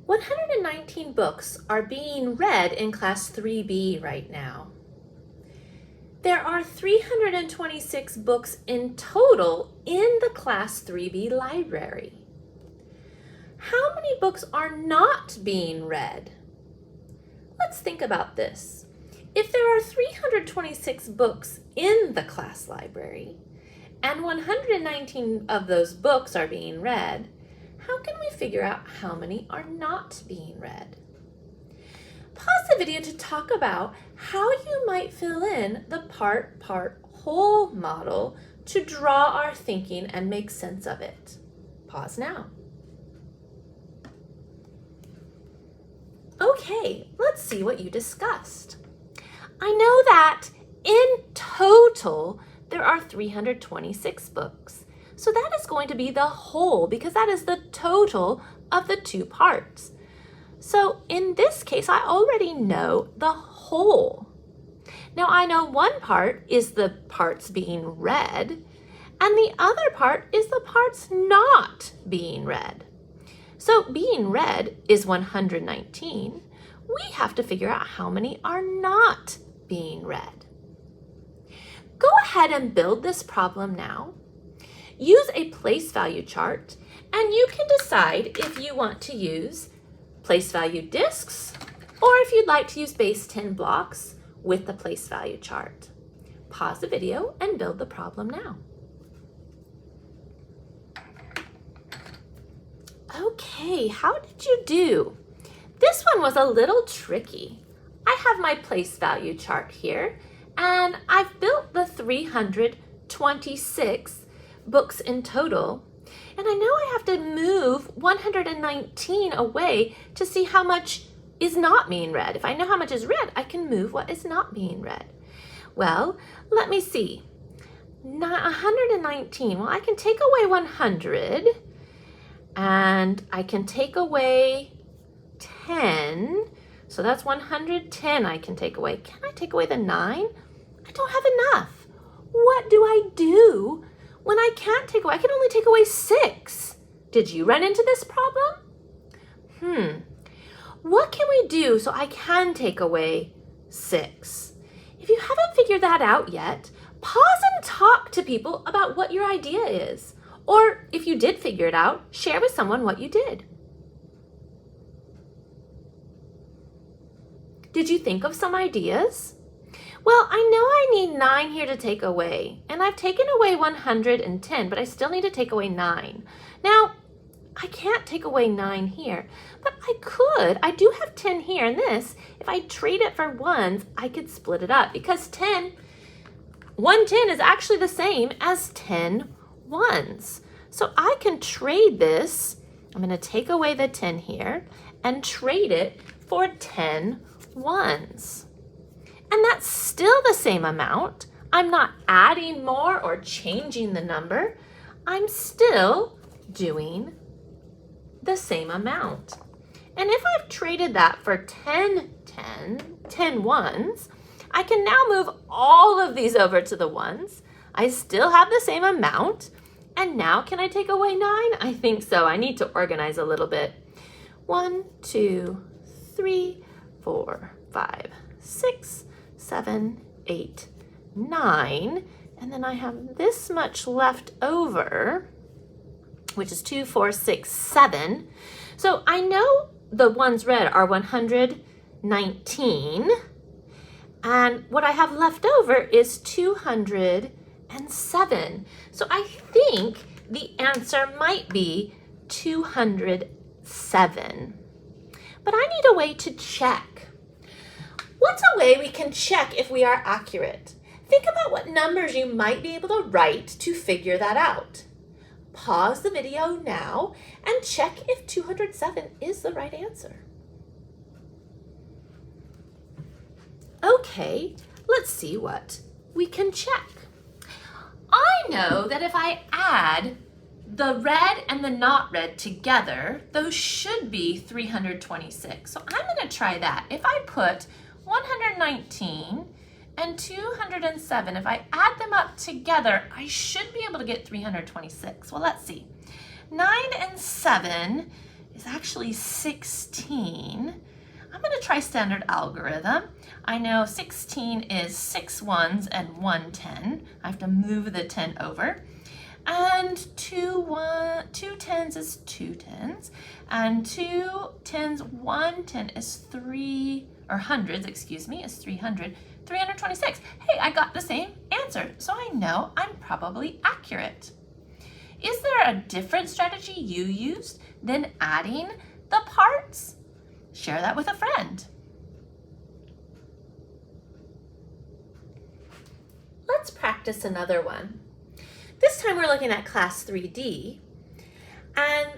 119 books are being read in Class 3B right now. There are 326 books in total in the Class 3B library. How many books are not being read? Let's think about this. If there are 326 books in the class library, and 119 of those books are being read, how can we figure out how many are not being read? Pause the video to talk about how you might fill in the part-whole model to draw our thinking and make sense of it. Pause now. Okay, let's see what you discussed. I know that in total there are 326 books. So that is going to be the whole because that is the total of the two parts. So in this case, I already know the whole. Now I know one part is the parts being read, and the other part is the parts not being read. So being read is 119. We have to figure out how many are not being read. Go ahead and build this problem now. Use a place value chart, and you can decide if you want to use place value discs or if you'd like to use base 10 blocks with the place value chart. Pause the video and build the problem now. Okay, how did you do? This one was a little tricky. I have my place value chart here, and I've built the 326 books in total, and I know I have to move 119 away to see how much is not being read. If I know how much is read, I can move what is not being read. Well, let me see. 119, well, I can take away 100, and I can take away 10, so that's 110 I can take away. Can I take away the 9? I don't have enough. What do I do when I can't take away? I can only take away 6. Did you run into this problem? What can we do so I can take away 6? If you haven't figured that out yet, pause and talk to people about what your idea is. Or if you did figure it out, share with someone what you did. Did you think of some ideas? Well, I know I need 9 here to take away, and I've taken away 110, but I still need to take away 9. Now, I can't take away 9 here, but I could. I do have 10 here, and this, if I trade it for 1s, I could split it up because 110 is actually the same as 10 1s. So I can trade this. I'm going to take away the 10 here and trade it for 10 1s. And that's still the same amount. I'm not adding more or changing the number. I'm still doing the same amount. And if I've traded that for 10 1s, I can now move all of these over to the 1s. I still have the same amount. And now can I take away 9? I think so. I need to organize a little bit. 1, 2, 3, 4, 5, 6, 7, 8, 9, and then I have this much left over, which is 2, 4, 6, 7. So I know the ones read are 119, and what I have left over is 207. So I think the answer might be 207. But I need a way to check. What's a way we can check if we are accurate? Think about what numbers you might be able to write to figure that out. Pause the video now and check if 207 is the right answer. Okay, let's see what we can check. I know that if I add the red and the not red together, those should be 326. So I'm going to try that. If I put 119 and 207, if I add them up together, I should be able to get 326. Well, let's see. 9 and 7 is actually 16. I'm going to try standard algorithm. I know 16 is 6 ones and 1 10. I have to move the 10 over. And 2 tens is 2 tens. And 2 tens, 1 10 is 3, or hundreds, excuse me, is 300. 326. Hey, I got the same answer, so I know I'm probably accurate. Is there a different strategy you used than adding the parts? Share that with a friend. Let's practice another one. This time we're looking at class 3D, and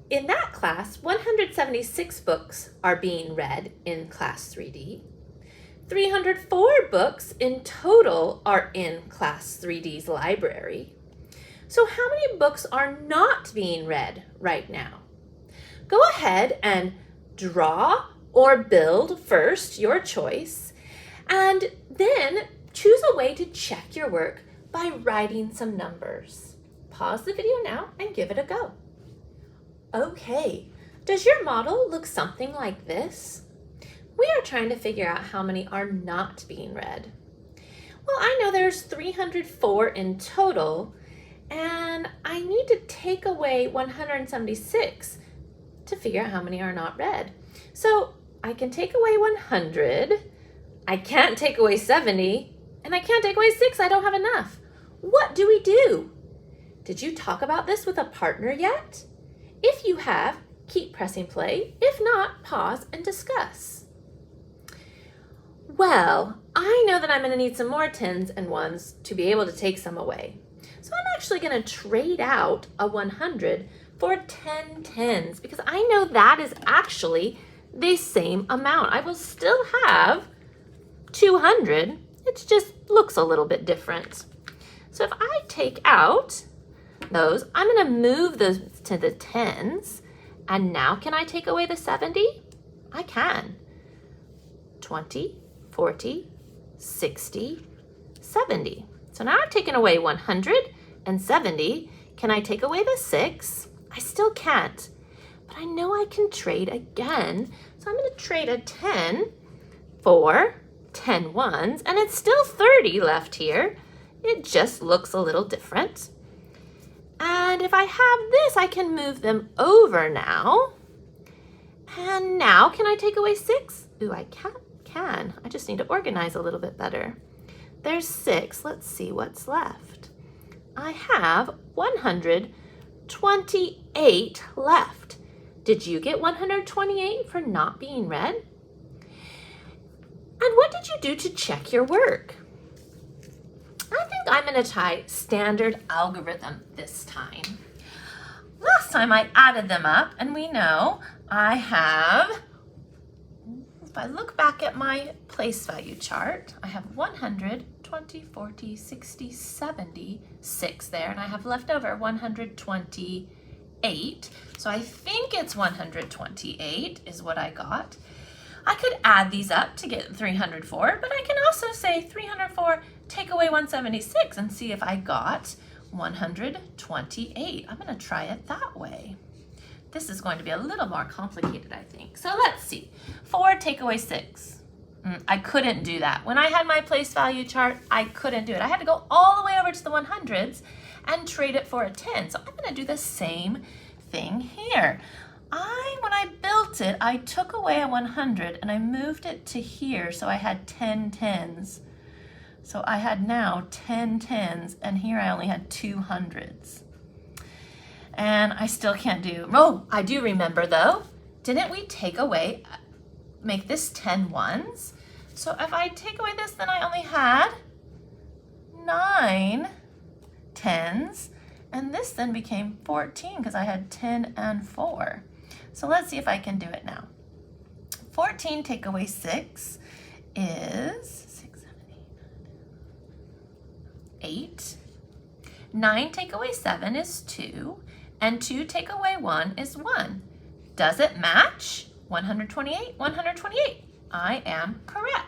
in that class, 176 books are being read in class 3D. 304 books in total are in class 3D's library. So how many books are not being read right now? Go ahead and draw or build first, your choice, and then choose a way to check your work by writing some numbers. Pause the video now and give it a go. Okay, does your model look something like this? We are trying to figure out how many are not being read. Well, I know there's 304 in total, and I need to take away 176 to figure out how many are not read. So I can take away 100, I can't take away 70, and I can't take away 6, I don't have enough. What do we do? Did you talk about this with a partner yet? If you have, keep pressing play. If not, pause and discuss. Well, I know that I'm going to need some more 10s and 1s to be able to take some away. So I'm actually going to trade out a 100 for 10 10s because I know that is actually the same amount. I will still have 200. It just looks a little bit different. So if I take out those, I'm going to move those to the 10s. And now can I take away the 70? I can. 20, 40, 60, 70. So now I've taken away 170. Can I take away the 6? I still can't, but I know I can trade again. So I'm going to trade a 10 for 10 ones, and it's still 30 left here. It just looks a little different. And if I have this, I can move them over now. And now can I take away 6? Ooh, I can. I just need to organize a little bit better. There's 6. Let's see what's left. I have 128 left. Did you get 128 for not being read? And what did you do to check your work? I think I'm going to try standard algorithm this time. Last time I added them up, and we know I have, if I look back at my place value chart, I have 100, 20, 40, 60, 70, 6 there, and I have left over 128. So I think it's 128 is what I got. I could add these up to get 304, but I can also say 304, take away 176 and see if I got 128. I'm going to try it that way. This is going to be a little more complicated, I think. So let's see. 4 take away 6. I couldn't do that. When I had my place value chart, I couldn't do it. I had to go all the way over to the 100s and trade it for a 10. So I'm going to do the same thing here. When I built it, I took away a 100 and I moved it to here, so I had 10 10s. So I had now 10 10s, and here I only had 200s. And I still can't do, oh, I do remember though, didn't we make this 10 ones? So if I take away this, then I only had 9 10s, and this then became 14 because I had 10 and 4. So let's see if I can do it now. 14 take away 6 is 6, 7, 8. 9 take away 7 is 2. And 2 take away 1 is 1. Does it match? 128, 128. I am correct.